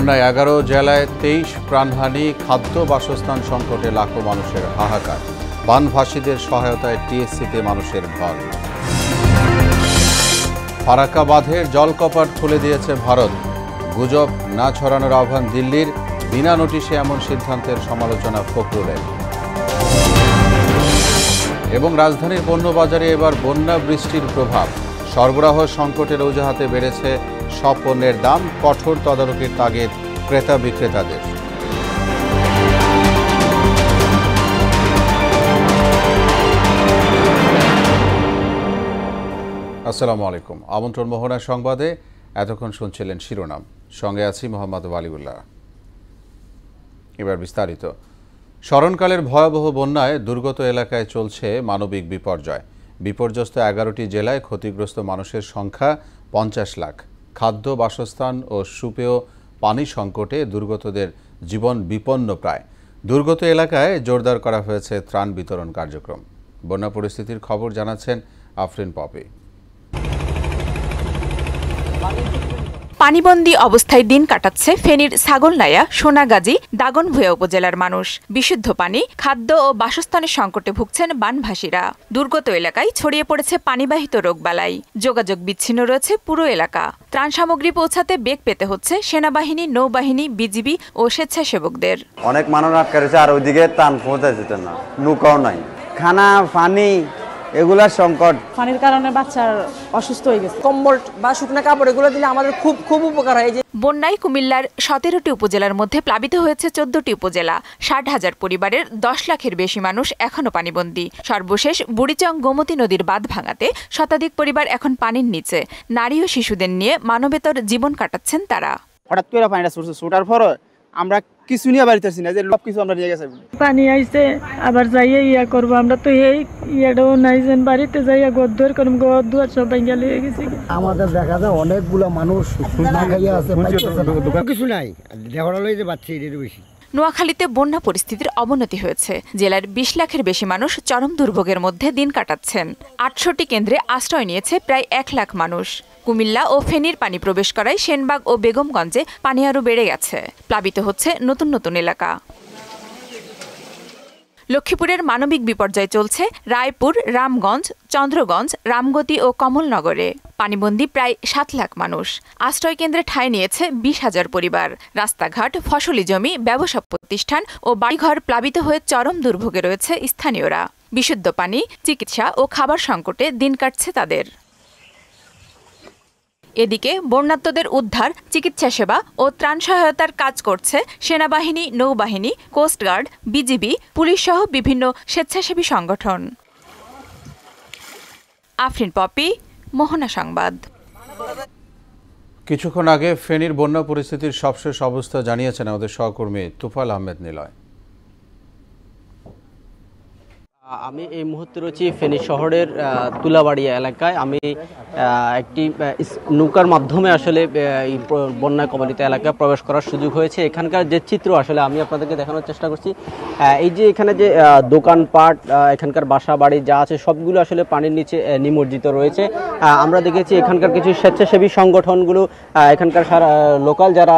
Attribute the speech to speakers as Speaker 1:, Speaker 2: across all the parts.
Speaker 1: বন্যায় 11 জেলায় 23 প্রাণহানি, খাদ্য বাসস্থান সংকটে লাখো মানুষের হাহাকার। বানভাসীদের সহায়তায় টিএসসিতে মানুষের ঢল। ফারাক্কা বাঁধের জলকপাট খুলে দিয়েছে ভারত। গুজব না ছড়ানোর আহ্বান দিল্লির। বিনা নোটিশে এমন সিদ্ধান্তের সমালোচনা ফখরুলের। এবং রাজধানীর পণ্য বাজারে এবার বন্যা বৃষ্টির প্রভাব। সরবরাহ সংকটের অজুহাতে বেড়েছে সব পণ্যের দাম। কঠোর তদারকির তাগিদ ক্রেতা বিক্রেতাদের। আসসালামু আলাইকুম। আমন্ত্রণ মোহনা সংবাদে। এতক্ষণ শুনছিলেন শিরোনাম, সঙ্গে আছি মোহাম্মদ ওয়ালিউল্লাহ। এবার বিস্তারিত। স্মরণকালের ভয়াবহ বন্যায় দুর্গত এলাকায় চলছে মানবিক বিপর্যয়। বিপর্যস্ত 11টি জেলায় ক্ষতিগ্রস্ত মানুষের সংখ্যা 50 লাখ। খাদ্য, বাসস্থান ও সুপেয় পানি সংকটে দুর্গতদের জীবন বিপন্ন প্রায়। দুর্গত এলাকায় জোরদার করা হয়েছে ত্রাণ বিতরণ কার্যক্রম। বন্যা পরিস্থিতির খবর জানাচ্ছেন আফরিন পপি।
Speaker 2: পানিবন্দী অবস্থায় দিন কাটাচ্ছে ফেনীর ছাগলনাইয়া, সোনাগাজী, দাগনভূঞা উপজেলার মানুষ। বিশুদ্ধ পানি, খাদ্য ও বাসস্থানের সংকটে ভুগছেন বানভাসীরা। দুর্গত এলাকায় ছড়িয়ে পড়েছে পানিবাহিত রোগবালাই। যোগাযোগ বিচ্ছিন্ন রয়েছে পুরো এলাকা। ত্রাণ সামগ্রী পৌঁছাতে বেগ পেতে হচ্ছে সেনাবাহিনী, নৌবাহিনী, বিজিবি ও স্বেচ্ছাসেবকদের।
Speaker 3: অনেক মানুষ আটকে রয়েছে, আর ওইদিকে ত্রাণ পৌঁছায় যেতে না, নৌকাও নাই, খানা পানি এগুলার সংকট।
Speaker 4: পানির কারণে বাচ্চার অসুস্থ হয়ে গেছে। কম্বল বা শুকনো কাপড় এগুলো দিলে আমাদের খুব উপকার হয়।
Speaker 2: বন্যায় কুমিল্লার 17টি উপজেলার মধ্যে প্লাবিত হয়েছে 14টি উপজেলা। 60,000 পরিবারের 10 লাখের বেশি মানুষ এখনো পানিবন্দী। সর্বশেষ বুড়িচং গোমতী নদীর বাঁধ ভাঙাতে শতাধিক পরিবার এখন পানির নিচে। নারী ও শিশুদের নিয়ে মানবেতর জীবন কাটাচ্ছেন তারা।
Speaker 5: হঠাৎ করে পানিটা ছুটার পর আমরা কিছু নিয়ে বাড়িতেছি না, যে সব কিছু আমরা নিয়ে গেছি।
Speaker 4: পানি আইছে, আবার যাইয়া ইয়া করবো। আমরা তো এই ইয়াটাও নাই, যেন বাড়িতে যাইয়া গদ্দর করব, গদ্দুয়ার সব ভাঙা লেগে গেছে। আমাদের দেখা যায় অনেকগুলো মানুষ না খাইয়া আছে, কিছু নাই, দেখা লই যে বাচ্চা এর বেশি।
Speaker 2: নোয়াখালীতে বন্যা পরিস্থিতির অবনতি হয়েছে। জেলার 20 লাখের বেশি মানুষ চরম দুর্ভোগের মধ্যে দিন কাটাচ্ছেন। 800টি কেন্দ্রে আশ্রয় নিয়েছে প্রায় 1 লাখ মানুষ। কুমিল্লা ও ফেনীর পানি প্রবেশ করায় সেনবাগ ও বেগমগঞ্জে পানি আরও বেড়ে গেছে। প্লাবিত হচ্ছে নতুন নতুন এলাকা। লক্ষ্মীপুরের মানবিক বিপর্যয় চলছে রায়পুর, রামগঞ্জ, চন্দ্রগঞ্জ, রামগতি ও কমলনগরে। পানিবন্দী প্রায় 7 লাখ মানুষ। আশ্রয় কেন্দ্রে ঠাঁই নিয়েছে 20,000 পরিবার। রাস্তাঘাট, ফসলি জমি, ব্যবসা প্রতিষ্ঠান ও বাড়িঘর প্লাবিত হয়ে চরম দুর্ভোগে রয়েছে স্থানীয়রা। বিশুদ্ধ পানি, চিকিৎসা ও খাবার সংকটে দিন কাটছে তাদের। এদিকে বন্যার্তদের উদ্ধার, চিকিৎসা সেবা ও ত্রাণ সহায়তার কাজ করছে সেনাবাহিনী, নৌবাহিনী, কোস্টগার্ড, বিজিবি, পুলিশ সহ বিভিন্ন স্বেচ্ছাসেবী সংগঠন। আফরিন পপি, মোহনা সংবাদ।
Speaker 1: কিছুক্ষণ আগে ফেনীর বন্যা পরিস্থিতির সবশেষ অবস্থা জানিয়েছেন আমাদের সহকর্মী তুফাল আহমেদ নিলয়।
Speaker 6: আমি এই মুহূর্তে রয়েছি ফেনী শহরের তুলাবাড়িয়া এলাকায়। আমি একটি নৌকার মাধ্যমে আসলে এই বন্যা কবলিত এলাকায় প্রবেশ করার সুযোগ হয়েছে। এখানকার যে চিত্র আসলে আমি আপনাদেরকে দেখানোর চেষ্টা করছি। এই যে এখানে যে দোকানপাট, এখানকার বাসা বাড়ি যা আছে সবগুলো আসলে পানির নিচে নিমজ্জিত রয়েছে। আমরা দেখেছি এখানকার কিছু স্বেচ্ছাসেবী সংগঠনগুলো, এখানকার লোকাল যারা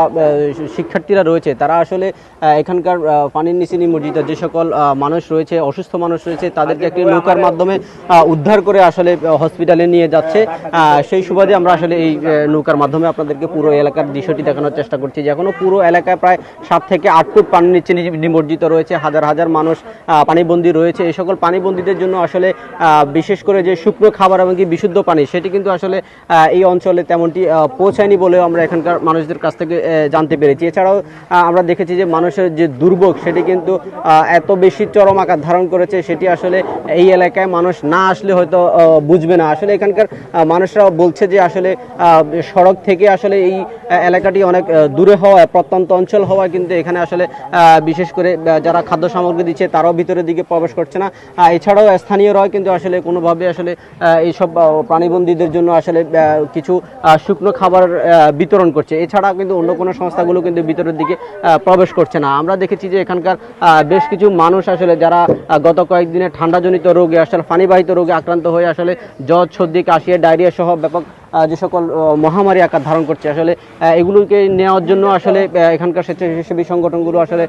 Speaker 6: শিক্ষার্থীরা রয়েছে তারা আসলে এখানকার পানির নিচে নিমজ্জিত যে সকল মানুষ রয়েছে, অসুস্থ মানুষ রয়েছে, তাদেরকে একটি নৌকার মাধ্যমে উদ্ধার করে আসলে হসপিটালে নিয়ে যাচ্ছে। সেই সুবাদে আমরা আসলে এই নৌকার মাধ্যমে আপনাদেরকে পুরো এলাকার দৃশ্যটি দেখানোর চেষ্টা করছি। যে এখনো পুরো এলাকায় প্রায় 7 থেকে 8 ফুট পানির নিচে নিমজ্জিত রয়েছে। হাজার হাজার মানুষ পানিবন্দী রয়েছে। এই সকল পানিবন্দীদের জন্য আসলে বিশেষ করে যে শুকনো খাবার এবং বিশুদ্ধ পানি সেটি কিন্তু আসলে এই অঞ্চলে তেমনটি পৌঁছায়নি বলেও আমরা এখানকার মানুষদের কাছ থেকে জানতে পেরেছি। এছাড়াও আমরা দেখেছি যে মানুষের যে দুর্ভোগ সেটি কিন্তু এত বেশি চরম আকার ধারণ করেছে, সেটি আসলে এই এলাকায় মানুষ না আসলে হয়তো বুঝবে না। আসলে এখানকার মানুষরা বলছে যে আসলে সড়ক থেকে আসলে এই এলাকাটি অনেক দূরে হওয়ায়, প্রত্যন্ত অঞ্চল হওয়ায় কিন্তু এখানে আসলে বিশেষ করে যারা খাদ্য সামগ্রী দিচ্ছে তারাও ভিতরের দিকে প্রবেশ করছে না। এছাড়াও স্থানীয়রাও কিন্তু আসলে কোনোভাবে আসলে এইসব প্রাণীবন্দীদের জন্য আসলে কিছু শুকনো খাবার বিতরণ করছে। এছাড়া কিন্তু অন্য কোনো সংস্থাগুলো কিন্তু ভিতরের দিকে প্রবেশ করছে না। আমরা দেখেছি যে এখানকার বেশ কিছু মানুষ আসলে যারা গত কয়েকদিনে ঠান্ডাজনিত রোগে, আসলে পানিবাহিত রোগে আক্রান্ত হয়ে আসলে জ্বর, সর্দি, কাশি, ডায়রিয়া সহ ব্যাপক যে সকল মহামারী আকার ধারণ করছে, আসলে এগুলোকে নেওয়ার জন্য আসলে এখানকার স্বেচ্ছাসেবী সংগঠনগুলো আসলে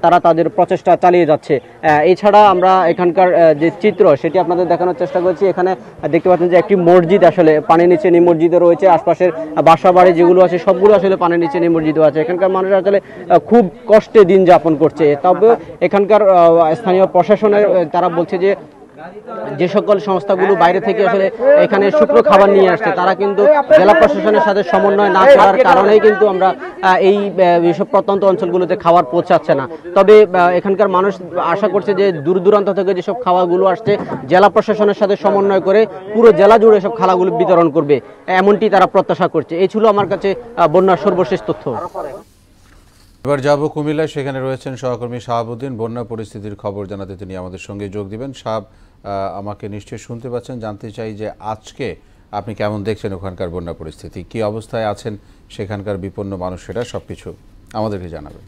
Speaker 6: তারা তাদের প্রচেষ্টা চালিয়ে যাচ্ছে। এছাড়া আমরা এখানকার যে চিত্র সেটি আপনাদের দেখানোর চেষ্টা করছি। এখানে দেখতে পাচ্ছেন যে একটি মসজিদ আসলে পানির নিচে নিমজ্জিত রয়েছে, আশপাশের বাসা বাড়ি যেগুলো আছে সবগুলো আসলে পানির নিচে নিমজ্জিত আছে। এখানকার মানুষ আসলে খুব কষ্টে দিন যাপন করছে। তবে এখানকার স্থানীয় প্রশাসনের তারা বলছে যে সকল সংস্থাগুলো বাইরে থেকে আসলে এখানে শুকনো খাবার নিয়ে আসছে তারা কিন্তু জেলা প্রশাসনের সাথে সমন্বয় না করার কারণেই কিন্তু আমরা এই সব প্রত্যন্ত অঞ্চলগুলোতে খাবার পৌঁছাচ্ছে না। তবে এখানকার মানুষ আশা করছে যে দূর দূরান্ত থেকে যেসব খাবারগুলো আসছে জেলা প্রশাসনের সাথে সমন্বয় করে পুরো জেলা জুড়ে সব খাবারগুলো বিতরণ করবে, এমনটি তারা প্রত্যাশা করছে। এই ছিল আমার কাছে বন্যার সর্বশেষ তথ্য।
Speaker 1: এবার যাব কুমিল্লায়, সেখানে রয়েছেন সহকর্মী শাহাবুদ্দিন। বন্যা পরিস্থিতির খবর জানাতে তিনি আমাদের সঙ্গে যোগ দিবেন। শাহাব, আমাকে নিশ্চয়ই শুনতে পাচ্ছেন। জানতে চাই যে আজকে আপনি কেমন দেখছেন ওখানকার বন্যা পরিস্থিতি, কি অবস্থায় আছেন সেখানকার বিপন্ন মানুষেরা, সবকিছু আমাদেরকে জানাবেন।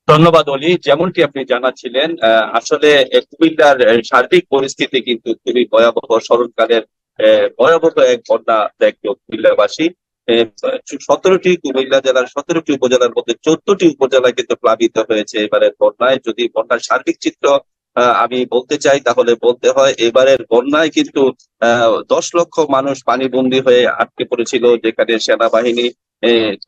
Speaker 7: ধন্যবাদ অলি। যেমনটি আপনি জানাচ্ছিলেন, আসলে কুমিল্লার সার্বিক পরিস্থিতি কিন্তু খুবই ভয়াবহ। স্মরণকালের ভয়াবহ এক বন্যা দেখলো কুমিল্লাবাসী। 17টি কুমিল্লা জেলার 17টি উপজেলার মধ্যে 14টি উপজেলা কিন্তু প্লাবিত হয়েছে এবারের বন্যায়। যদি বন্যার সার্বিক চিত্র আমি বলতে চাই তাহলে বলতে হয় এবারের বন্যায় কিন্তু 10 লক্ষ মানুষ পানিবন্দী হয়ে আটকে পড়েছিল, যেখানে সেনাবাহিনী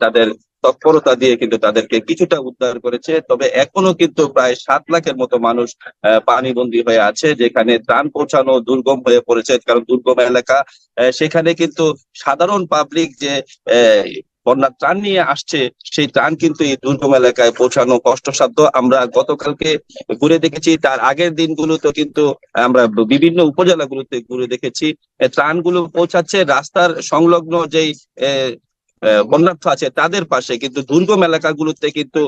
Speaker 7: তাদের তৎপরতা দিয়ে কিন্তু তাদেরকে কিছুটা উদ্ধার করেছে। তবে এখনো কিন্তু প্রায় 7 লাখের মতো মানুষ পানিবন্দী হয়ে আছে, যেখানে ত্রাণ পৌঁছানো দুর্গম হয়ে পড়েছে। কারণ দুর্গম এলাকা, সেখানে কিন্তু সাধারণ পাবলিক যে বন্যার ত্রাণ নিয়ে আসছে সেই ত্রাণ কিন্তু এই দুর্গম এলাকায় পৌঁছানো কষ্টসাধ্য। আমরা গতকালকে ঘুরে দেখেছি, তার আগের দিনগুলোতে কিন্তু আমরা বিভিন্ন উপজেলাগুলোতে ঘুরে দেখেছি ত্রাণগুলো পৌঁছাচ্ছে রাস্তার সংলগ্ন যেই বন্যার্থ আছে তাদের পাশে, কিন্তু দুর্গম এলাকাগুলোতে কিন্তু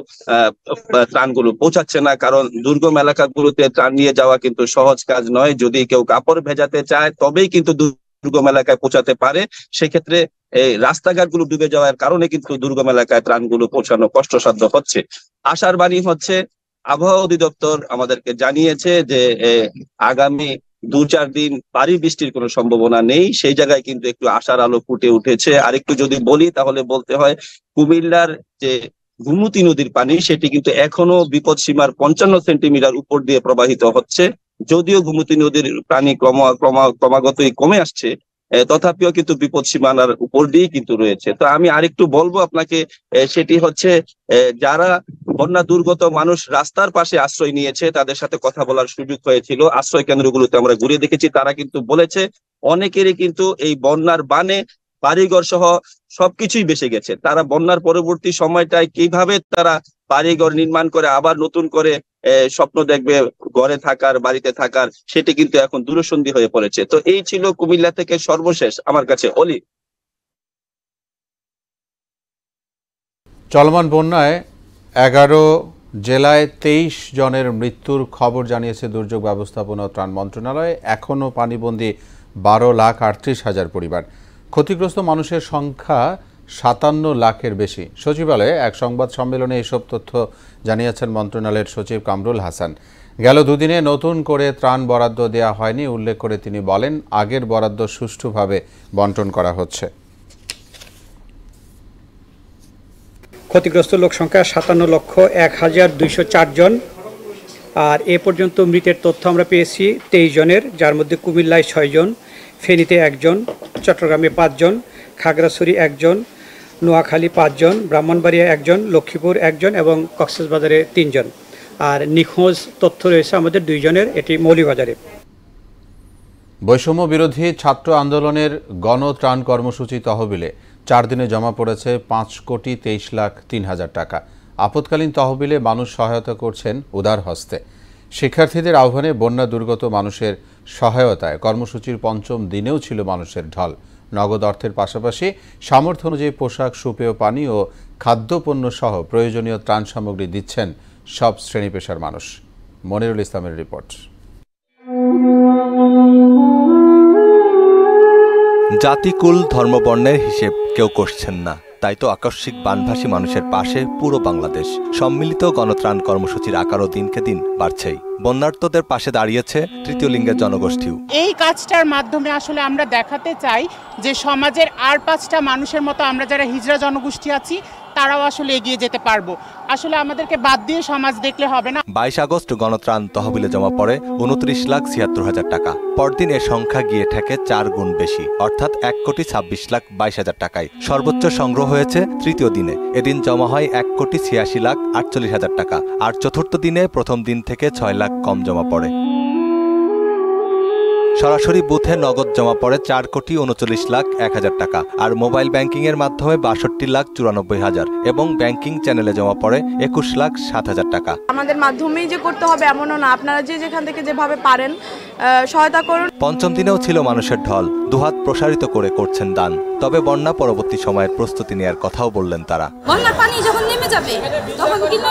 Speaker 7: ত্রাণগুলো পৌঁছাচ্ছে না। কারণ দুর্গম এলাকাগুলোতে ত্রাণ নিয়ে যাওয়া কিন্তু সহজ কাজ নয়। যদি কেউ কাপড় ভেজাতে চায় তবেই কিন্তু দুর্গম এলাকায় পৌঁছাতে পারে। সেক্ষেত্রে এই রাস্তাঘাটগুলো ডুবে যাওয়ার কারণে কিন্তু দুর্গম এলাকায় ত্রাণগুলো পৌঁছানো কষ্টসাধ্য হচ্ছে। আশার বাণী হচ্ছে, আবহাওয়া অধিদপ্তর আমাদেরকে জানিয়েছে যে আগামী 2-4 দিন ভারী বৃষ্টির কোনো সম্ভাবনা নেই। সেই জায়গায় কিন্তু একটু আশার আলো ফুটে উঠেছে। আর একটু যদি বলি তাহলে বলতে হয় কুমিল্লার যে গোমতী নদীর পানি সেটি কিন্তু এখনো বিপদ সীমার 55 সেন্টিমিটার উপর দিয়ে প্রবাহিত হচ্ছে। যদিও গোমতী নদীর পানি ক্রমাগতই কমে আসছে, তথাপিও কিন্তু বিপদ সীমানার উপর দিয়ে কিন্তু রয়েছে। তো আমি আরেকটু বলবো আপনাকে, সেটি হচ্ছে যারা বন্যা দুর্গত মানুষ রাস্তার পাশে আশ্রয় নিয়েছে তাদের সাথে কথা বলার সুযোগ হয়েছিল। আশ্রয় কেন্দ্রগুলোতে আমরা ঘুরে দেখেছি, তারা কিন্তু বলেছে অনেকেরই কিন্তু এই বন্যার বানে বাড়িঘর সহ সবকিছুই ভেসে গেছে। তারা বন্যার পরবর্তী সময়টায় কিভাবে তারা বাড়িঘর নির্মাণ করে আবার নতুন করে স্বপ্ন দেখবে ঘরে থাকার, বাড়িতে থাকার, সেটি কিন্তু এখন দূরসন্ধি হয়ে পড়েছে। তো এই ছিল কুমিল্লা থেকে সর্বশেষ আমার কাছে অলি।
Speaker 1: চলমান বন্যায় 11 জেলায় 23 জনের মৃত্যুর খবর জানিয়েছে দুর্যোগ ব্যবস্থাপনা ও ত্রাণ মন্ত্রণালয়। এখনও পানিবন্দী 12,38,000 পরিবার। ক্ষতিগ্রস্ত মানুষের সংখ্যা 57 লাখের বেশি। সচিবালয়ে এক সংবাদ সম্মেলনে এসব তথ্য জানিয়েছেন মন্ত্রণালয়ের সচিব কামরুল হাসান। গেল দুদিনে নতুন করে ত্রাণ বরাদ্দ দেওয়া হয়নি উল্লেখ করে তিনি বলেন, আগের বরাদ্দ সুষ্ঠুভাবে বন্টন করা হচ্ছে।
Speaker 8: ক্ষতিগ্রস্ত লোক সংখ্যা 57,01,204 জন। আর এ পর্যন্ত মৃতের তথ্য আমরা পেয়েছি 23 জনের, যার মধ্যে কুমিল্লায় 6 জন, ফেনীতে 1 জন, চট্টগ্রামে 5 জন, খাগড়াছড়ি 1 জন, নোয়াখালী 5 জন, ব্রাহ্মণবাড়িয়া 1 জন, লক্ষ্মীপুর 1 জন এবং কক্সবাজারে 3 জন। আর নিখোঁজ তথ্য রয়েছে আমাদের 2 জনের, এটি মৌলভীবাজারে।
Speaker 1: বৈষম্য বিরোধী ছাত্র আন্দোলনের গণত্রাণ কর্মসূচি তহবিলে 4 দিনে জমা পড়েছে 5,23,03,000 টাকা। আপৎকালীন তহবিলে মানুষ সহায়তা করছেন উদার হস্তে। শিক্ষার্থীদের আহ্বানে বন্যা দুর্গত মানুষের সহায়তায় কর্মসূচির 5ম দিনেও ছিল মানুষের ঢল। নগদ অর্থের পাশাপাশি সামর্থ্য অনুযায়ী পোশাক, সুপেয় পানি ও খাদ্যপণ্য সহ প্রয়োজনীয় ত্রাণ সামগ্রী দিচ্ছেন সব শ্রেণী পেশার মানুষ। মনিরুল ইসলামের রিপোর্ট।
Speaker 9: জাতিকুল ধর্মবর্ণের হিসেব কেউ করছেন না। তাই তো আকস্মিক বানভাসী মানুষের পাশে পুরো বাংলাদেশ। সম্মিলিত গণত্রাণ কর্মসূচির আকারও দিনকে দিন বাড়ছেই। বন্যার্তদের পাশে দাঁড়িয়েছে তৃতীয় লিঙ্গের জনগোষ্ঠীও।
Speaker 10: এই কাজটার মাধ্যমে আসলে আমরা দেখাতে চাই যে সমাজের আর 5টা মানুষের মতো আমরা যারা হিজড়া জনগোষ্ঠী আছি তারাও আসলে এগিয়ে যেতে পারবো। আসলে আমাদেরকে বাদ দিয়ে সমাজ দেখলে হবে না।
Speaker 9: 22 আগস্ট গণত্রাণ তহবিলে জমা পড়ে 29,76,000 টাকা। পরদিন এর সংখ্যা গিয়ে ঠেকে 4 গুণ বেশি, অর্থাৎ 1,26,22,000 টাকায়। সর্বোচ্চ সংগ্রহ হয়েছে তৃতীয় দিনে। এদিন জমা হয় 1,86,48,000 টাকা। আর চতুর্থ দিনে প্রথম দিন থেকে 6 লাখ কম জমা পড়ে। সরাসরি বুথে নগদ জমা পড়ে 4,39,01,000 টাকা। আর মোবাইল ব্যাংকিং এর মাধ্যমে 62,94,000 এবং ব্যাংকিং চ্যানেলে জমা পড়ে 21,07,000 টাকা।
Speaker 11: আমাদের মাধ্যমেই যে করতে হবে এমনও না, আপনারা যে যেখান থেকে যেভাবে পারেন সহায়তা করুন।
Speaker 9: পঞ্চম দিনেও ছিল মানুষের ঢল, দুহাত প্রসারিত করে করছেন দান। তবে বন্যা পরবর্তী সময়ের প্রস্তুতি নেওয়ার কথাও বললেন তারা।
Speaker 12: বন্যার পানি যখন নেমে যাবে তখন কিন্তু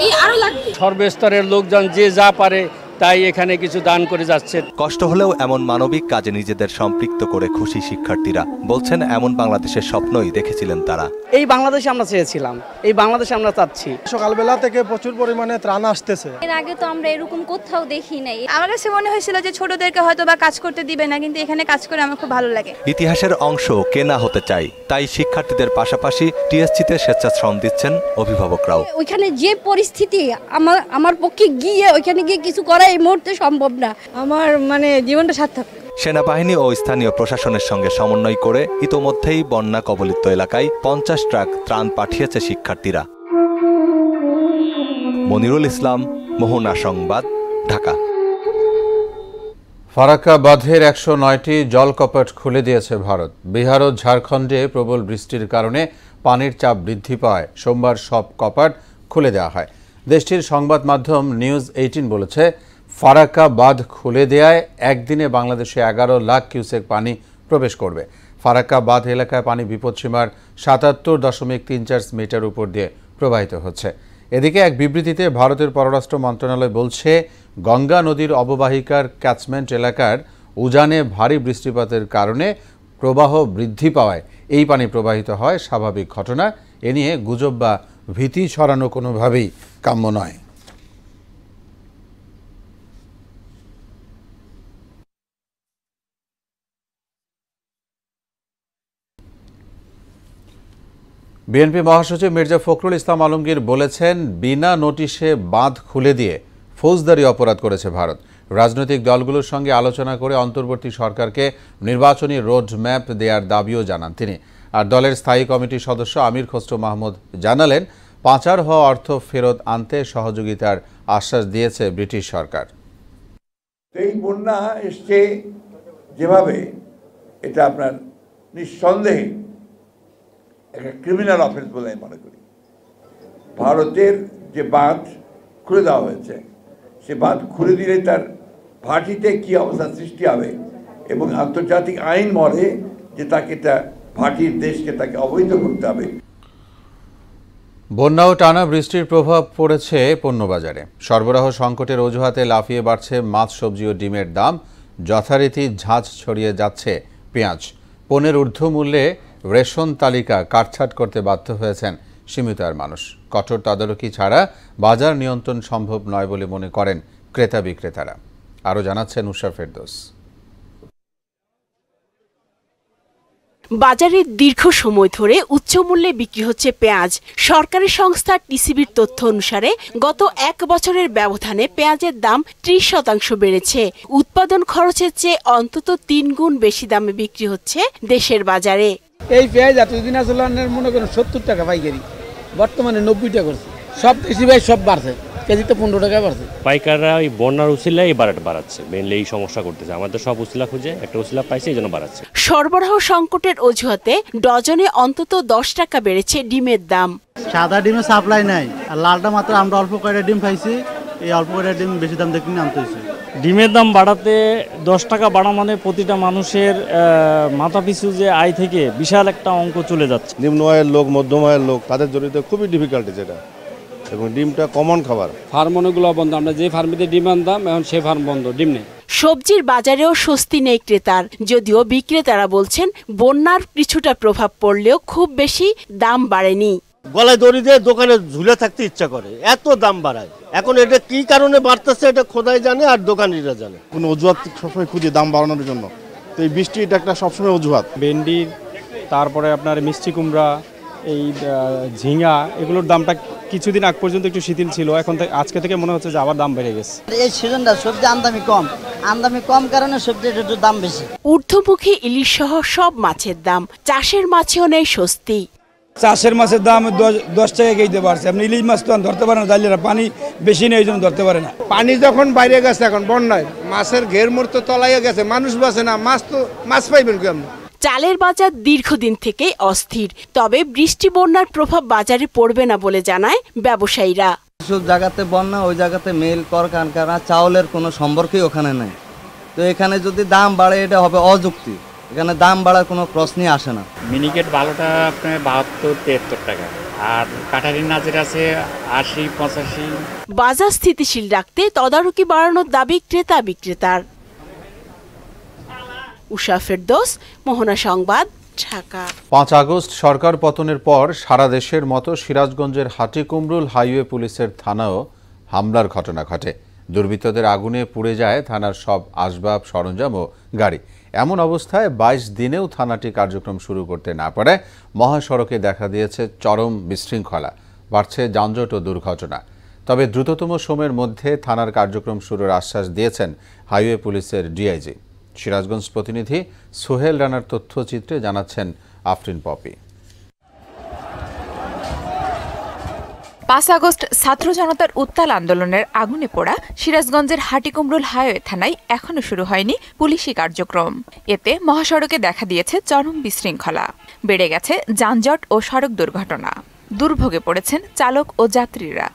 Speaker 12: এই আরো লাগবে।
Speaker 13: সর্বস্তরের লোকজন যে যা পারে তাই এখানে কিছু দান করে যাচ্ছে।
Speaker 9: কষ্ট হলেও এমন মানবিক কাজে নিজেদের সম্পৃক্ত করে খুশি শিক্ষার্থীরা। বলছেন এমন বাংলাদেশের স্বপ্নই দেখেছিলেন তারা।
Speaker 6: এই বাংলাদেশে আমরা চেয়েছিলাম, এই বাংলাদেশে আমরা চাচ্ছি।
Speaker 14: সকালবেলা থেকে প্রচুর পরিমাণে ত্রাণ আসতেছে।
Speaker 12: এর আগে তো আমরা এরকম কোথাও দেখি নাই।
Speaker 11: আমার কাছে মনে হয়েছিল যে ছোটদেরকে হয়তো বা কাজ করতে দিবে না, কিন্তু এখানে কাজ করে আমার খুব ভালো লাগে।
Speaker 9: ইতিহাসের অংশ কে না হতে চাই, তাই শিক্ষার্থীদের পাশাপাশি টিএসসিতে স্বেচ্ছাশ্রম দিচ্ছেন অভিভাবকরাও।
Speaker 12: ওইখানে যে পরিস্থিতি আমার পক্ষে গিয়ে ওইখানে গিয়ে কিছু করা এই মুহূর্তে সম্ভব না।
Speaker 11: আমার জীবনটা সার্থক।
Speaker 9: সেনাবাহিনী ও স্থানীয় প্রশাসনের সঙ্গে সমন্বয় করে ইতোমধ্যেই বন্যা কবলিত এলাকায় 50 ট্রাক ত্রাণ পাঠিয়েছে শিক্ষার্থীরা। মনিরুল ইসলাম, মোহনা সংবাদ, ঢাকা।
Speaker 1: ফারাক্কা বাঁধের 109টি জলকপাট খুলে দিয়েছে ভারত। বিহার ও ঝাড়খণ্ডে প্রবল বৃষ্টির কারণে পানির চাপ বৃদ্ধি পায় সোমবার সব কপাট খুলে দেওয়া হয়। দেশটির সংবাদ মাধ্যম নিউজ 18 বলেছে, ফারাক্কা বাঁধ খুলে দেওয়ায় একদিনে বাংলাদেশে 11 লাখ কিউসেক পানি প্রবেশ করবে। ফারাক্কা বাঁধ এলাকায় পানি বিপদসীমার 77.34 মিটার উপর দিয়ে প্রবাহিত হচ্ছে। এদিকে এক বিবৃতিতে ভারতের পররাষ্ট্র মন্ত্রণালয় বলছে, গঙ্গা নদীর অববাহিকার ক্যাচমেন্ট এলাকার উজানে ভারী বৃষ্টিপাতের কারণে প্রবাহ বৃদ্ধি পাওয়ায় এই পানি প্রবাহিত হয়, স্বাভাবিক ঘটনা। এ নিয়ে গুজব বা ভীতি ছড়ানো কোনোভাবেই কাম্য নয়। বিএনপি মহাসচিব মির্জা ফখরুল ইসলাম আলমগীর বলেছেন, বিনা নোটিশে বাঁধ খুলে দিয়ে ফৌজদারি অপরাধ করেছে ভারত। রাজনৈতিক দলগুলোর সঙ্গে আলোচনা করে অন্তর্বর্তী সরকারকে নির্বাচনী রোড ম্যাপ দেওয়ার দাবিও জানান তিনি। আর দলের স্থায়ী কমিটির সদস্য আমির খসরু মাহমুদ জানালেন, পাচার হওয়া অর্থ ফেরত আনতে সহযোগিতার আশ্বাস দিয়েছে ব্রিটিশ সরকার।
Speaker 15: এই বন্যা এসছে যেভাবে, এটা আপনার নিঃসন্দেহে একটা ক্রিমিনাল অফেন্স বলে আমি মনে করি। ভারতের যে বাঁধ খুলে দেওয়া হয়েছে, সে বাঁধ খুলে দিলে তার ভাটিতে কি অবস্থা সৃষ্টি হবে এবং আন্তর্জাতিক আইন বলে যে তাকে ভাটির দেশকে তাকে অবৈধ করতে হবে।
Speaker 1: বন্যা ও টানা বৃষ্টির প্রভাব পড়েছে পণ্যবাজারে। সরবরাহ সংকটের অজুহাতে লাফিয়ে বাড়ছে মাছ, সবজি ও ডিমের দাম। যথারীতি ঝাঁঝ ছড়িয়ে যাচ্ছে পেঁয়াজ। পণ্যের ঊর্ধ্বমূল্যে রেশন তালিকা কাটছাঁট করতে বাধ্য হয়েছেন সীমিত আয়ের মানুষ। কঠোর তদারকি ছাড়া বাজার নিয়ন্ত্রণ সম্ভব নয় বলে মনে করেন ক্রেতা বিক্রেতারা। আরও জানাচ্ছেন উষা ফেরদৌস।
Speaker 16: বাজারে দীর্ঘ সময় ধরে উচ্চ মূল্যে বিক্রি হচ্ছে পেঁয়াজ। সরকারি সংস্থা টিসিবির তথ্য অনুসারে গত 1 বছরের ব্যবধানে পেঁয়াজের দাম 30% বেড়েছে। উৎপাদন খরচের চেয়ে অন্তত 3 গুণ বেশি দামে বিক্রি হচ্ছে দেশের বাজারে।
Speaker 17: এই পেঁয়াজ এতদিন আসলে মনে করেন 70 টাকা পাইকারি, বর্তমানে 90 টাকা করছে। সব কৃষি ভাই সব বাড়ছে, কেজিতে 15 টাকা বাড়ছে।
Speaker 18: পাইকাররা ওই বন্যার উসিলায় এই বাড়াচ্ছে, মেনলি এই সমস্যা করতেছে। আমাদের সব উসিলা খুঁজে একটা উসিলা পাইছে, এই জন্য বাড়াচ্ছে।
Speaker 16: সরবরাহ সংকটের অজুহাতে ডজনে অন্তত 10 টাকা বেড়েছে ডিমের দাম।
Speaker 19: সাদা ডিমের সাপ্লাই নাই, আর লালটা মাত্র আমরা অল্প কয়টা ডিম পাইছি। এই অল্প কয়টা ডিম বেশি দাম দেখে আনতে হয়েছে।
Speaker 20: ডিমের দাম বাড়াতে 10 টাকা বাড়া মানে প্রতিটা মানুষের মাথা পিছু যে আয় থেকে বিশাল একটা অঙ্ক চলে যাচ্ছে।
Speaker 21: নিম্ন আয়ের লোক, মধ্যম আয়ের লোক, তাদের জন্য খুবই ডিফিকাল্টি যেটা, এবং ডিমটা কমন খাবার।
Speaker 13: ফার্ম অনেকগুলো বন্ধ। আমরা যে ফার্মেতে ডিম আনতাম এখন সে ফার্ম বন্ধ, ডিম নেই।
Speaker 16: সবজির বাজারেও স্বস্তি নেই ক্রেতার, যদিও বিক্রেতারা বলছেন বন্যার কিছুটা প্রভাব পড়লেও খুব বেশি দাম বাড়েনি।
Speaker 3: গলায় দড়ি দিয়ে দোকানে ঝুলে থাকতে ইচ্ছা করে, এত দাম বাড়ায়। এখন এটা কি কারণে বাড়তেছে এটা খোদাই জানে আর দোকানিরা জানে।
Speaker 21: কোনো অজুহাত সবসময় খুঁজি দাম বাড়ানোর জন্য, তো এই বৃষ্টি এটা একটা সবসময় অজুহাত।
Speaker 22: ভেন্ডির, তারপরে আপনার মিষ্টি কুমড়া, এই ঝিঙা, এগুলোর দামটা কিছুদিন আগ পর্যন্ত একটু শিথিল ছিল, এখন আজকে থেকে মনে হচ্ছে যে আবার দাম বেড়ে গেছে।
Speaker 23: এই সিজনটা সবজি আমদানি কম কারণে সবজির একটু দাম বেশি।
Speaker 16: ঊর্ধ্বমুখী ইলিশ সহ সব মাছের দাম, চাষের মাছেও নেই স্বস্তি।
Speaker 17: চাষের মাছের দাম 10 টাকা কেজিতে বাড়ছে। আপনি ইলিশ মাছ তো ধরতে পারেন না, জালিরা পানি বেশি নেই, এই জন্য ধরতে পারে না।
Speaker 24: পানি যখন বাইরে গেছে, এখন বন্যায় মাছের ঘের মোড় তো তলাইয়া গেছে, মানুষ বাঁচে না, মাছ পাইবেন কেমন?
Speaker 16: চালের বাজার দীর্ঘদিন থেকেই অস্থির, তবে বৃষ্টি বন্যার প্রভাব বাজারে পড়বে না বলে জানায় ব্যবসায়ীরা।
Speaker 23: সব জায়গাতে বন্যা, ওই জায়গাতে মিল কলকারখানা, চাউলের কোনো সম্পর্কই ওখানে নেই। তো এখানে যদি দাম বাড়ে এটা হবে অযুক্তি, এখানে দাম বাড়ার কোনো প্রশ্নই আসে না।
Speaker 25: মিনিকেট ভালোটা আপনার 72-73 টাকা, আর কাটারি নাজের আছে 80-85।
Speaker 16: বাজার স্থিতিশীল রাখতে তদারকি বাড়ানোর দাবি ক্রেতা বিক্রেতার। উষা ফেরদৌস, মোহনা সংবাদ, ঢাকা।
Speaker 1: 5 আগস্ট সরকার পতনের পর সারা দেশের মতো সিরাজগঞ্জের হাটিকুমরুল হাইওয়ে পুলিশের থানাও হামলার ঘটনা ঘটে। দুর্বৃত্তদের আগুনে পুড়ে যায় থানার সব আসবাব, সরঞ্জাম ও গাড়ি। এমন অবস্থায় 22 দিনেও থানাটি কার্যক্রম শুরু করতে না পারায় মহাসড়কে দেখা দিয়েছে চরম বিশৃঙ্খলা, বাড়ছে যানজট ও দুর্ঘটনা। তবে দ্রুততম সময়ের মধ্যে থানার কার্যক্রম শুরুর আশ্বাস দিয়েছেন হাইওয়ে পুলিশের ডিআইজি। সিরাজগঞ্জ প্রতিনিধি সোহেল রানার তথ্যচিত্রে জানাচ্ছেন আফরিন পপি।
Speaker 2: 5 আগস্ট ছাত্র জনতার উত্তাল আন্দোলনের আগুনে পোড়া সিরাজগঞ্জের হাটিকুমরুল হাইওয়ে থানায় এখনো শুরু হয়নি পুলিশি কার্যক্রম। এতে মহাসড়কে দেখা দিয়েছে চরম বিশৃঙ্খলা, বেড়ে গেছে যানজট ও সড়ক দুর্ঘটনা। দুর্ভোগে পড়েছেন চালক ও যাত্রীরা।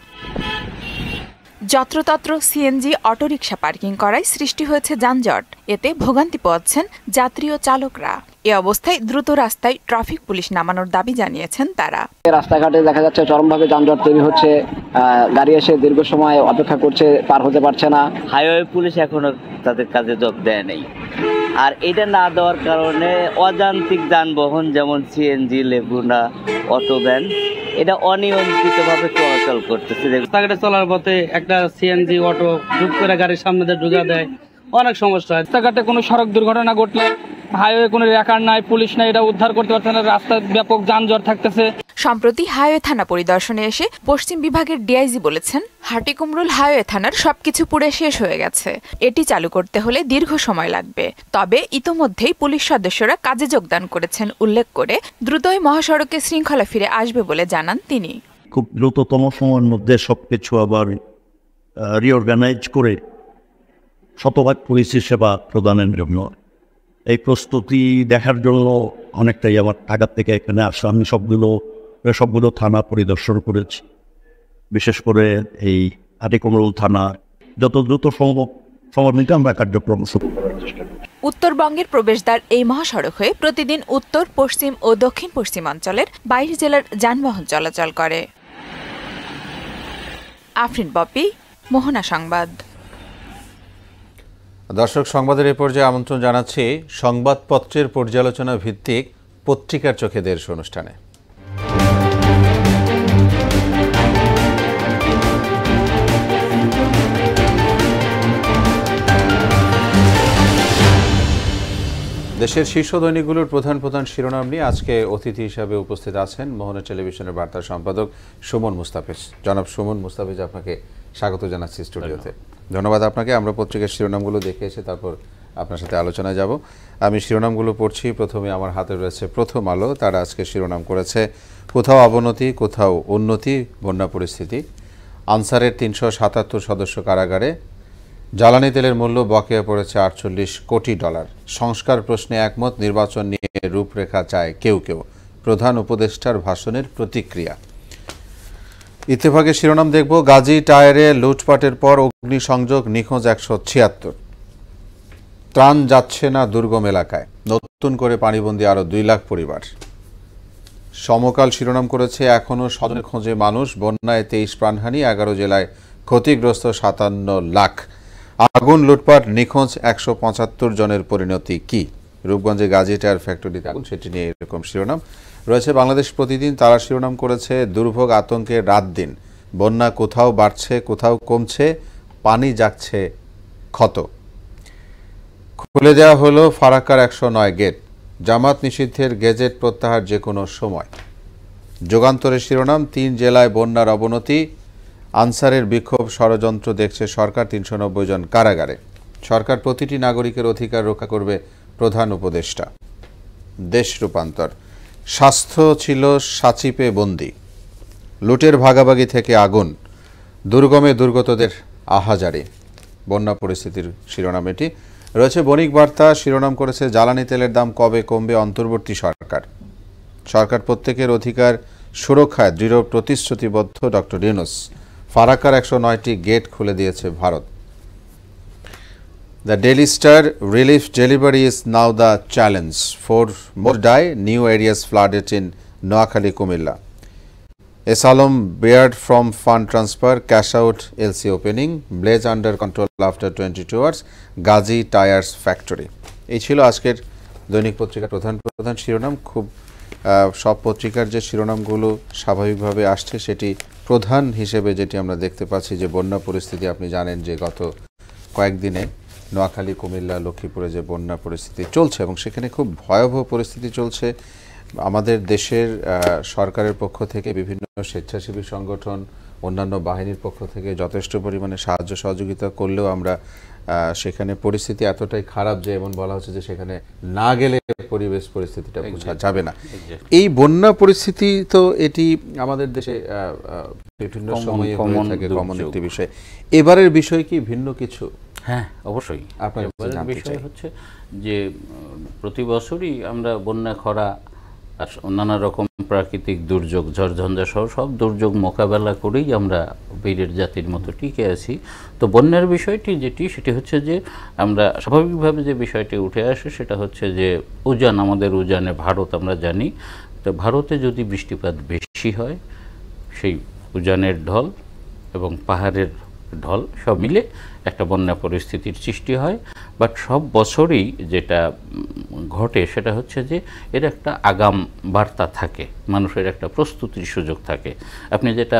Speaker 2: যত্রতত্র সিএনজি, অটোরিকশা পার্কিং করায় সৃষ্টি হয়েছে যানজট, এতে ভোগান্তি পোহাচ্ছেন যাত্রী ও চালকরা। এ অবস্থায় দ্রুত রাস্তায় ট্রাফিক পুলিশ নামানোর দাবি জানিয়েছেন তারা।
Speaker 26: রাস্তাঘাটে দেখা যাচ্ছে চরমভাবে যানজট তৈরি হচ্ছে, গাড়ি এসে দীর্ঘ সময় অপেক্ষা করছে, পার হতে পারছে না।
Speaker 27: হাইওয়ে পুলিশ এখনো তাদের কাজে যোগ দেয় নাই, আর এটা না দেওয়ার কারণে অযান্ত্রিক যানবাহন যেমন সিএনজি, লেগুনা, অটো ভ্যান এটা অনিয়ন্ত্রিতভাবে চলাচল করতেছে।
Speaker 6: রাস্তাঘাটে চলার পথে একটা সিএনজি অটো ঢুক করে গাড়ির সামনে দিয়ে ঢুকা দেয়, অনেক সমস্যা হয়।
Speaker 28: রাস্তাঘাটে কোনো সড়ক দুর্ঘটনা ঘটলে হাইওয়ে কোনো রেকর্ড নাই, পুলিশ নাই, এটা উদ্ধার করতে পারছে না, রাস্তায় ব্যাপক যানজট থাকতেছে।
Speaker 2: সম্প্রতি হাইওয়ে থানা পরিদর্শনে এসে পশ্চিম বিভাগের ডিআইজি বলেছেন, হাটিকুমরুল হাইওয়ে থানার সবকিছু পুড়ে শেষ হয়ে গেছে, এটি চালু করতে হলে দীর্ঘ সময় লাগবে। তবে ইতোমধ্যেই পুলিশ সদস্যরা কাজে যোগদান করেছেন উল্লেখ করে দ্রুতই মহাসড়কে শৃঙ্খলা ফিরে আসবে বলে জানান তিনি।
Speaker 29: খুব দ্রুততম সময়ের মধ্যে সবকিছু আবার রিঅর্গানাইজ করে শতভাগ পুলিশি সেবা প্রদানের জন্য এই প্রস্তুতি দেখার জন্য অনেকটাই আমার ঢাকা থেকে এখানে আসা। আমি সবগুলো থানা পরিদর্শন করেছি, বিশেষ করে এই হাটিকুমরুল থানা যত দ্রুত সম্ভব সমন্বিত আমরা কার্যক্রম শুরু করার চেষ্টা করি।
Speaker 2: উত্তরবঙ্গের প্রবেশদ্বার এই মহাসড়ক হয়ে প্রতিদিন উত্তর, পশ্চিম ও দক্ষিণ পশ্চিমাঞ্চলের 22 জেলার যানবাহন চলাচল করে। আফরিন পপি, মোহনা সংবাদ।
Speaker 1: দর্শক, সংবাদের এ পর্যায়ে আমন্ত্রণ জানাচ্ছি সংবাদপত্রের পর্যালোচনা ভিত্তিক পত্রিকার চোখে দেশ অনুষ্ঠানে। দেশের শীর্ষ দৈনিকগুলোর প্রধান প্রধান শিরোনাম নিয়ে আজকে অতিথি হিসাবে উপস্থিত আছেন মোহনা টেলিভিশনের বার্তা সম্পাদক সুমন মুস্তাফিজ। জনাব সুমন মুস্তাফিজ, আপনাকে স্বাগত জানাচ্ছি স্টুডিওতে। ধন্যবাদ আপনাকে। আমরা পত্রিকার শিরোনামগুলো দেখে এসে তারপর আপনার সাথে আলোচনায় যাব। আমি শিরোনামগুলো পড়ছি। প্রথমে আমার হাতে রয়েছে প্রথম আলো। তারা আজকে শিরোনাম করেছে, কোথাও অবনতি কোথাও উন্নতি, বন্যা পরিস্থিতি। আনসারের 377 সদস্য কারাগারে। জ্বালানি তেলের মূল্য বকেয়া পড়েছে $48 কোটি। সংস্কার প্রশ্নে একমত, নির্বাচন নিয়ে রূপরেখা চায় কেউ কেউ। প্রধান উপদেষ্টার ভাষণের প্রতিক্রিয়া। ইত্তেফাকের শিরোনাম দেখব, গাজী টায়ারে লুটপাটের পর অগ্নিসংযোগ, নিখোঁজ 176। ত্রাণ যাচ্ছে না দুর্গম এলাকায়, নতুন করে পানিবন্দী আরও 2 লাখ পরিবার। সমকাল শিরোনাম করেছে, এখনও স্বজনের খোঁজে মানুষ, বন্যায় 23 প্রাণহানি, 11 জেলায় ক্ষতিগ্রস্ত 57 লাখ। আগুন, লুটপাট, নিখোঁজ 175 জনের পরিণতি কি? রূপগঞ্জে গাজী টায়ার ফ্যাক্টরিতে আগুন, সেটি নিয়ে এরকম শিরোনাম রয়েছে। বাংলাদেশ প্রতিদিন তারা শিরোনাম করেছে দুর্ভোগ আতঙ্কে রাত দিন, বন্যা কোথাও বাড়ছে কোথাও কমছে, পানি জাগছে ক্ষত। খুলে দেওয়া হলো ফারাক্কার 109 গেট, জামাত নিষিদ্ধের গেজেট প্রত্যাহার যে কোনো সময়। যুগান্তরের শিরোনাম 3 জেলায় বন্যার অবনতি, আনসারের বিক্ষোভ ষড়যন্ত্র দেখছে সরকার, 390 জন কারাগারে। সরকার প্রতিটি নাগরিকের অধিকার রক্ষা করবে, প্রধান উপদেষ্টা। দেশ রূপান্তর, স্বাস্থ্য ছিল সাচিপে বন্দি, লুটের ভাগাভাগি থেকে আগুন, দুর্গমে দুর্গতদের আহাজারি। বন্যা পরিস্থিতির শিরোনাম এটি রয়েছে। বণিক বার্তা শিরোনাম করেছে জ্বালানি তেলের দাম কবে কমবে অন্তর্বর্তী সরকার। সরকার প্রত্যেকের অধিকার সুরক্ষায় দৃঢ় প্রতিশ্রুতিবদ্ধ ডক্টর ইউনূস। ফারাক্কার 109টি গেট খুলে দিয়েছে Bharat. The Daily Star, relief delivery is now the challenge. 4 more die, new areas flooded in Noakhali, Kumilla. Esalom bared from fund transfer, cash out LC opening, blaze under control after 22 hours, Gazi Tires Factory. এই ছিল আজকের দৈনিক পত্রিকার প্রধান শিরোনাম। খুব সব পত্রিকার যে শিরোনামগুলো স্বাভাবিকভাবে আসছে, সেটি প্রধান হিসেবে যেটি আমরা দেখতে পাচ্ছি যে বন্যা পরিস্থিতি। আপনি জানেন যে গত কয়েকদিনে নোয়াখালী, কুমিল্লা, লক্ষ্মীপুরে যে বন্যা পরিস্থিতি চলছে এবং সেখানে খুব ভয়াবহ পরিস্থিতি চলছে। আমাদের দেশের সরকারের পক্ষ থেকে, বিভিন্ন স্বেচ্ছাসেবী সংগঠন, অন্যান্য বাহিনীর পক্ষ থেকে যথেষ্ট পরিমাণে সাহায্য সহযোগিতা করলেও আমরা সেখানে পরিস্থিতি এতটাই খারাপ যে এমন বলা হচ্ছে যে সেখানে না গেলে পরিস্থিতিটা বোঝা যাবে না। এই বন্যা পরিস্থিতি তো এটি আমাদের দেশে বিভিন্ন সময়ে হয়ে থাকে, কমন একটি বিষয়। এবারের বিষয় কি ভিন্ন কিছু?
Speaker 4: হ্যাঁ, অবশ্যই। আপনার বিষয় হচ্ছে যে প্রতি বছরই আমরা বন্যা, খরা আর নানা রকম প্রাকৃতিক দুর্যোগ, ঝড়ঝঞ্ঝা সহ সব দুর্যোগ মোকাবেলা করেই আমরা বীরের জাতির মতো টিকে আছি। তো বন্যার বিষয়টি সেটি হচ্ছে যে আমরা স্বাভাবিকভাবে যে বিষয়টি উঠে আসে সেটা হচ্ছে যে উজান, আমাদের উজানে ভারত আমরা জানি। তো ভারতে যদি বৃষ্টিপাত বেশি হয়, সেই উজানের ঢল এবং পাহাড়ের ঢল সব মিলে একটা বন্যা পরিস্থিতির সৃষ্টি হয়। বাট সব বছরই যেটা ঘটে সেটা হচ্ছে যে এর একটা আগাম বার্তা থাকে, মানুষের একটা প্রস্তুতির সুযোগ থাকে। আপনি যেটা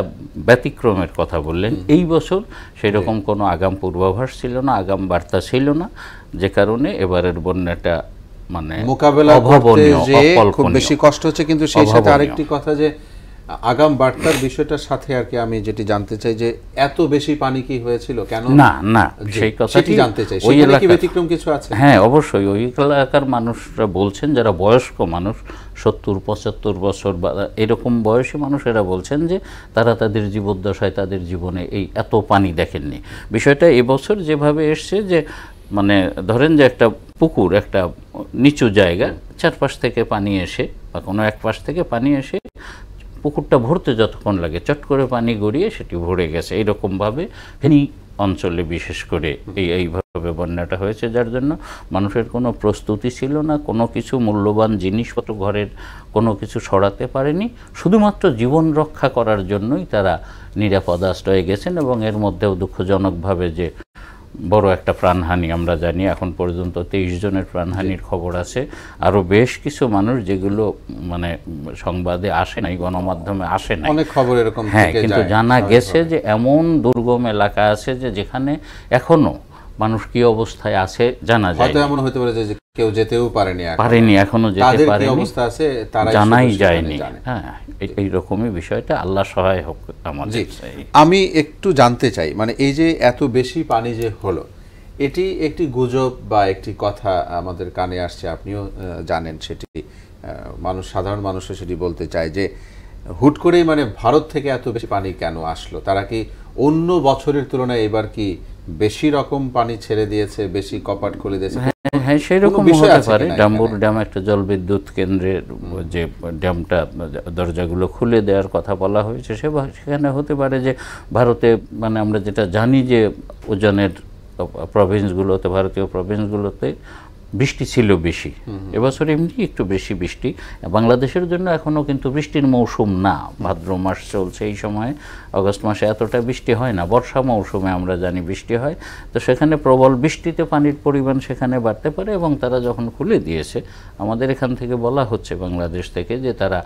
Speaker 4: ব্যতিক্রমের কথা বললেন, এই বছর সেরকম কোনো আগাম পূর্বাভাস ছিল না, আগাম বার্তা ছিল না, যে কারণে এবারের বন্যাটা মানে
Speaker 1: মোকাবেলা করতে যে খুব বেশি কষ্ট হচ্ছে। কিন্তু সেই সাথে আরেকটি কথা যে আগাম বার্তার বিষয়টার সাথে আর কি আমি যেটি জানতে চাই যে এত বেশি পানি কি হয়েছিল, কেন?
Speaker 4: না সেই কথাটি
Speaker 1: জানতে চাই। সেখানে কি ব্যতিক্রম কিছু আছে?
Speaker 4: হ্যাঁ, অবশ্যই। ওই এলাকার মানুষরা বলছেন, যারা বয়স্ক মানুষ, 70-75 বছর বা এরকম বয়সী মানুষেরা বলছেন যে তারা তাদের জীবদ্দশায়, তাদের জীবনে এই এত পানি দেখেননি। বিষয়টা এবছর যেভাবে এসছে যে মানে ধরেন যে একটা পুকুর, একটা নিচু জায়গা, চারপাশ থেকে পানি এসে বা কোনো এক পাশ থেকে পানি এসে পুকুরটা ভরতে যতক্ষণ লাগে, চট করে পানি গড়িয়ে সেটি ভরে গেছে। এইরকমভাবে ফেনী অঞ্চলে বিশেষ করে এইভাবে বন্যাটা হয়েছে, যার জন্য মানুষের কোনো প্রস্তুতি ছিল না, কোনো কিছু মূল্যবান জিনিসপত্র ঘরের কোনো কিছু সরাতে পারেনি। শুধুমাত্র জীবন রক্ষা করার জন্যই তারা নিরাপদ আশ্রয়ে গেছেন। এবং এর মধ্যেও দুঃখজনকভাবে যে বড় একটা প্রাণহানি আমরা জানি, এখন পর্যন্ত 23 জনের প্রাণহানির খবর আছে। আরও বেশ কিছু মানুষ যেগুলো মানে সংবাদে আসে নাই, গণমাধ্যমে আসে নাই,
Speaker 1: অনেক খবর এরকম।
Speaker 4: হ্যাঁ, কিন্তু জানা গেছে যে এমন দুর্গম এলাকা আছে যে যেখানে এখনো মানুষ কি অবস্থায় আছে জানা যায়।
Speaker 1: হয়তো এমন হতে পারে যে কেউ যেতেও পারেনি,
Speaker 4: এখনো যেতে পারেনি,
Speaker 1: অবস্থা আছে তারাই
Speaker 4: জানাই যায়নি। হ্যাঁ, এইরকমই বিষয়টা। আল্লাহ সহায় হোক আমাদের।
Speaker 1: আমি একটু জানতে চাই, মানে এই যে এত বেশি পানি যে হলো, এটি একটি গুজব বা একটি কথা আমাদের কানে আসছে, আপনিও জানেন সেটি, সাধারণ মানুষও সেটি বলতে চায় যে হুট করেই মানে ভারত থেকে এত বেশি পানি কেন আসলো? তারা কি অন্য বছরের তুলনায় এবার কি বেশি রকম পানি ছেড়ে দিয়েছে, বেশি কপাট খুলে দিয়েছে?
Speaker 4: হ্যাঁ, সেই রকম হতে পারে। ডাম্বুর ড্যাম একটা জলবিদ্যুৎ কেন্দ্রের যে ড্যামটা দরজাগুলো খুলে দেওয়ার কথা বলা হয়েছে, সেখানে হতে পারে যে ভারতে মানে আমরা যেটা জানি যে উজানের প্রভিন্সগুলোতে, ভারতীয় প্রভিন্সগুলোতে বৃষ্টি ছিল বেশি, এবছর এমনি একটু বেশি বৃষ্টি। বাংলাদেশের জন্য এখনও কিন্তু বৃষ্টির মৌসুম না, ভাদ্র মাস চলছে, এই সময়ে আগস্ট মাসে এতটা বৃষ্টি হয় না, বর্ষা মৌসুমে আমরা জানি বৃষ্টি হয়। তো সেখানে প্রবল বৃষ্টিতে পানির পরিমাণ সেখানে বাড়তে পারে, এবং তারা যখন খুলে দিয়েছে আমাদের এখান থেকে বলা হচ্ছে বাংলাদেশ থেকে যে তারা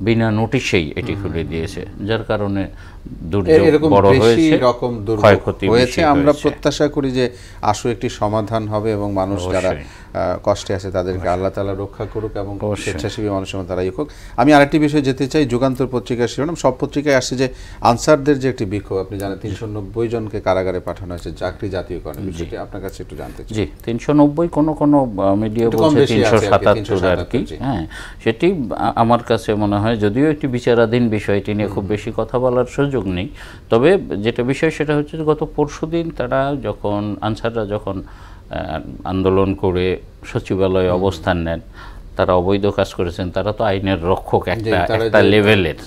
Speaker 4: বিনা নোটিশেই এটি খুলে দিয়েছে, যার কারণে দুর্যোগ বড় হয়েছে, ক্ষয়ক্ষতি হয়েছে।
Speaker 1: আমরা প্রত্যাশা করি যে আশু একটি সমাধান হবে এবং মানুষ যারা কষ্টে আছে তাদেরকে আল্লাহ তাআলা রক্ষা করুক এবং স্বেচ্ছাসেবী মানুষের মধ্যে তারা হোক। আমি আরেকটি বিষয়ে যেতে চাই, যুগান্তর পত্রিকার শিরোনাম, সব পত্রিকায় আসছে যে আনসারদের যে একটি বিক্ষোভ, আপনি জানেন 390 জনকে কারাগারে পাঠানো হয়েছে চাকরি জাতীয়করণের বিষয়টি আপনার কাছে একটু জানতে চাই।
Speaker 4: জি, 390, কোনো মিডিয়া বলছে 377 আর কি। হ্যাঁ, সেটি আমার কাছে মনে হয়, যদিও একটি বিচারাধীন বিষয়টি নিয়ে খুব বেশি কথা বলার সুযোগ নেই, তবে যেটা বিষয় সেটা হচ্ছে যে গত পরশুদিন তারা যখন আনসাররা যখন আন্দোলন করে সচিবালয়ে অবস্থান নেন, তারা অবৈধ কাজ করেছেন, তারা তো আইনের রক্ষক একটা লেভেলের,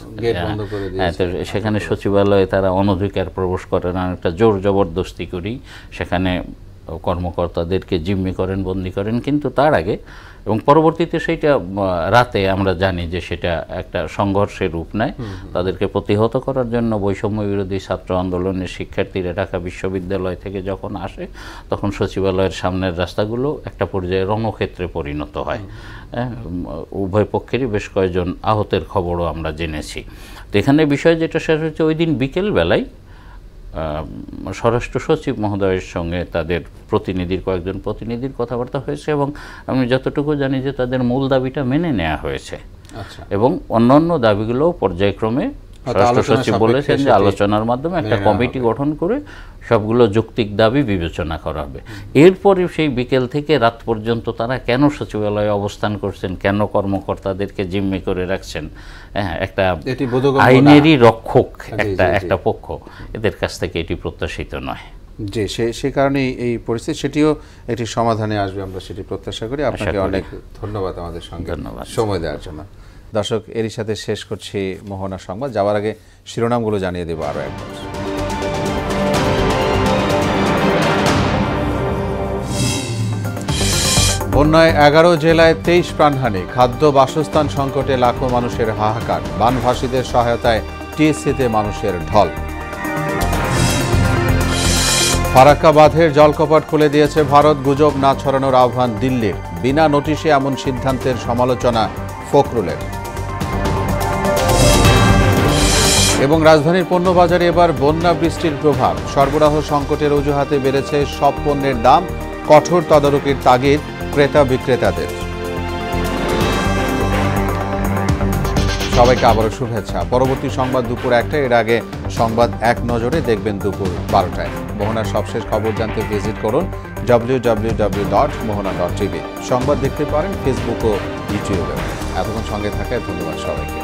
Speaker 4: সেখানে সচিবালয়ে তারা অনধিকার প্রবেশ করেন, একটা জোর জবরদস্তি করেই সেখানে কর্মকর্তাদেরকে জিম্মি করেন, বন্দি করেন। কিন্তু তার আগে এবং পরবর্তীতে সেইটা রাতে আমরা জানি যে সেটা একটা সংঘর্ষের রূপ নেয়। তাদেরকে প্রতিহত করার জন্য বৈষম্য বিরোধী ছাত্র আন্দোলনের শিক্ষার্থীরা ঢাকা বিশ্ববিদ্যালয় থেকে যখন আসে, তখন সচিবালয়ের সামনের রাস্তাগুলো একটা পর্যায়ে রণক্ষেত্রে পরিণত হয়। উভয় পক্ষেরই বেশ কয়েকজন আহতের খবরও আমরা জেনেছি। তো এখানে বিষয় যেটা শেষ হচ্ছে, ওই দিন বিকেলবেলায় স্বরাষ্ট্র সচিব মহোদয়ের সঙ্গে তাদের কয়েকজন প্রতিনিধির কথাবার্তা হয়েছে, এবং আমি যতটুকু জানি যে তাদের মূল দাবিটা মেনে নেওয়া হয়েছে, এবং অন্যান্য দাবিগুলোও পর্যায়ক্রমে স্বরাষ্ট্র সচিব বলেছেন যে আলোচনার মাধ্যমে একটা কমিটি গঠন করে সবগুলো যৌক্তিক দাবি বিবেচনা করা হবে। এরপরে সেই বিকেল থেকে রাত পর্যন্ত তারা কেন সচিবালয়ে অবস্থান করছেন, কেন কর্মকর্তাদেরকে জিম্মি করে রাখছেন, একটা আইনেরই রক্ষক একটা পক্ষ, এদের কাছ থেকে এটি প্রত্যাশিত নয়।
Speaker 1: যে সে কারণেই এই পরিস্থিতি, সেটিও একটি সমাধানে আসবে, আমরা সেটি প্রত্যাশা করি। আপনাকে অনেক ধন্যবাদ আমাদের সঙ্গে সময় দেওয়ার জন্য। দর্শক, এরই সাথে শেষ করছি মোহনা সংবাদ। যাওয়ার আগে শিরোনামগুলো জানিয়ে দেব আরও একবার। বন্যায় 11 জেলায় 23 প্রাণহানি, খাদ্য বাসস্থান সংকটে লাখো মানুষের হাহাকার, বানভাসীদের সহায়তায় টিএসসিতে মানুষের ঢল। ফারাক্কা বাঁধের জলকপাট খুলে দিয়েছে ভারত, গুজব না ছড়ানোর আহ্বান দিল্লির, বিনা নোটিশে এমন সিদ্ধান্তের সমালোচনা ফখরুলের। এবং রাজধানীর পণ্য বাজারে এবার বন্যা বৃষ্টির প্রভাব, সরবরাহ সংকটের অজুহাতে বেড়েছে সব পণ্যের দাম, কঠোর তদারকির তাগিদ ক্রেতা বিক্রেতাদের। সবাইকে আবারও শুভেচ্ছা। পরবর্তী সংবাদ দুপুর 1টায়, এর আগে সংবাদ এক নজরে দেখবেন দুপুর 12টায়। মোহনার সবশেষ খবর জানতে ভিজিট করুন www.mohana.tv। সংবাদ দেখতে পারেন ফেসবুক ও ইউটিউবে। এতক্ষণ সঙ্গে থাকায় ধন্যবাদ সবাইকে।